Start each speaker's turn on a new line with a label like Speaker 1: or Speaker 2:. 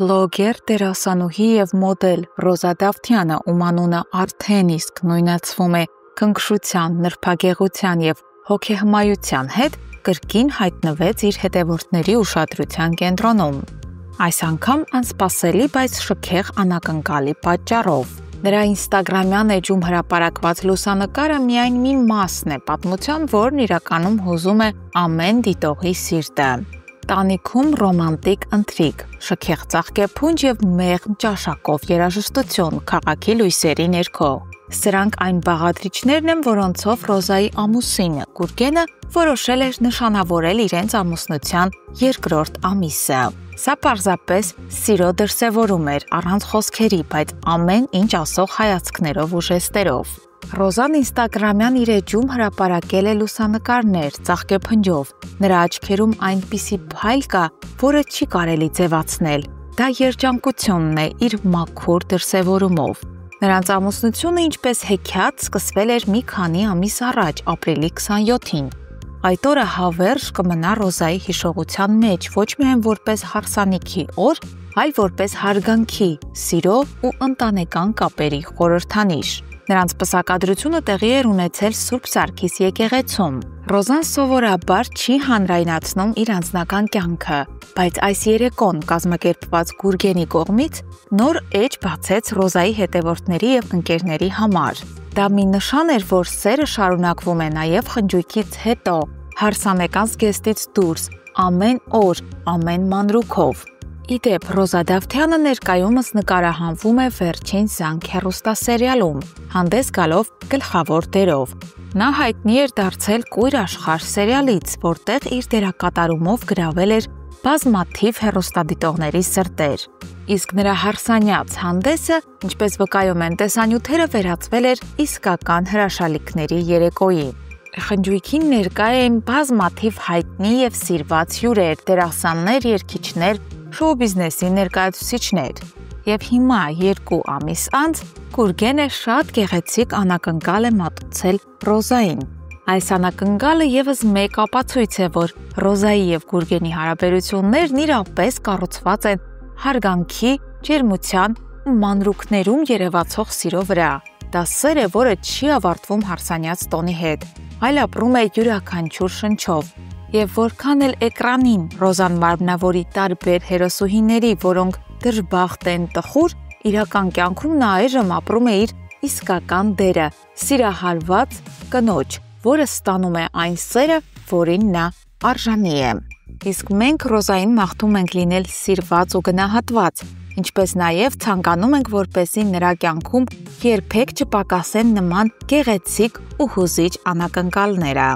Speaker 1: Բլոգեր, դերասանուհի և մոդել Ռոզա Դավթյանը, ում անունը արդեն իսկ նույնացվում է քնքշության, նրբագեղության և հոգեհմայության հետ, կրկին հայտնվեց իր հետևորդների ուշադրության կենտրոնում։ Այս անգամ անսպասելի, բայց շքեղ անակնկալի պատճառով։ Նրա ինստագրամյան էջում հրապարակված լուսանկարը միայն մի մասն է պատմության, որն իրականում հուզում է ամեն դիտողի սիրտը։ Տանիքում ռոմանտիկ ընթրիք, շքեղ ծաղկեփունջ և մեղմ ճաշակով երաժշտություն քաղաքի լույսերի ներքո։ Սրանք այն բաղադրիչներն են, որոնցով Ռոզայի ամուսինը Գուրգենը որոշել էր նշանավորել իրենց ամուսնության երկրորդ ամիսը։ Սա պարզապես սիրո դրսևորում էր առանց խոսքերի, բայց ամեն ինչ ասող հայացքներով ու ժեստերով։ Ռոզան ինստագրամյան իր էջում հրապարակել է լուսանկարներ ծաղկեփնջով։ Նրա աչքերում այնպիսի փայլ կա, որը չի կարելի ձևացնել։ Դա երջանկությունն է իր մաքուր դրսևորումով։ Նրանց ամուսնությունը ինչպես հեքիաթ սկսվել էր մի քանի ամիս առաջ, ապրիլի 27-ին։ Այդ օրը հավերժ կմնա Ռոզայի հիշողության մեջ ոչ միայն որպես հարսանիքի օր, այլ որպես հարգանքի, սիրո ու ընտանեկան կապերի խորհրդանիշ։ Նրանց պսակադրությունը տեղի էր ունեցել Սուրբ Սարգիս եկեղեցում։ Ռոզան սովորաբար չի հանրայնացնում իր անձնական կյանքը, բայց այս երեկոն կազմակերպված Գուրգենի կողմից նոր էջ բացեց Ռոզայի հետևորդների և ընկերների համար։ Դա մի նշան էր, որ սերը շարունակվում է նաև խնջույքից հետո, հարսանեկան զգեստից դուրս, ամեն օր, ամեն մանրուքով։ Ի դեպ, Ռոզա Դավթյանը ներկայումս նկարահանվում է Վերջին զանգ հեռուստասերիալում, հանդես գալով գլխավոր դերով։ Նա հայտնի էր դարձել Կույր աշխարհ սերիալից, որտեղ իր դերակատարումով գրավել էր բազմաթիվ հեռուստադիտողների սրտեր։ Իսկ նրա հարսանյաց հանդեսը, ինչպես վկայում են տեսանյութերը, վերածվել էր իսկական հրաշալիքների երեկոյի։ Խնջույքին ներկա էին բազմաթիվ հայտնի և սիրված հյուրեր, դերասաններ, երգիչներ, շոու բիզնեսի ներկայացուցիչներ։ Եվ հիմա 2 ամիս անց Գուրգենը շատ գեղեցիկ անակնկալ է մատուցել Ռոզային։ Այս անակնկալը ևս մեկ ապացույց է, որ Ռոզայի և Գուրգենի հարաբերություններն իրապես կառուցված են հարգանքի, ջերմության ու մանրուքներում երևացող սիրո վրա։ Դա սեր է, որը չի ավարտվում հարսանյաց տոնի հետ, այլ ապրում է յուրաքանչյուր շնչով։ Եվ որքան էլ էկրանին Ռոզան մարմնավորի տարբեր հերոսուհիների, որոնք դժբախտ են, տխուր, իրական կյանքում նա այժմ ապրում է իր իսկական դերը՝ սիրահարված կնոջ, որը ստանում է այն սերը, որին նա արժանի է։ Իսկ մենք Ռոզային մաղթում ենք լինել սիրված ու գնահատված, ինչպես նաև ցանկանում ենք, որպեսզի նրա կյանքում երբեք չպակասեն նման գեղեցիկ ու հուզիչ անակնկալները։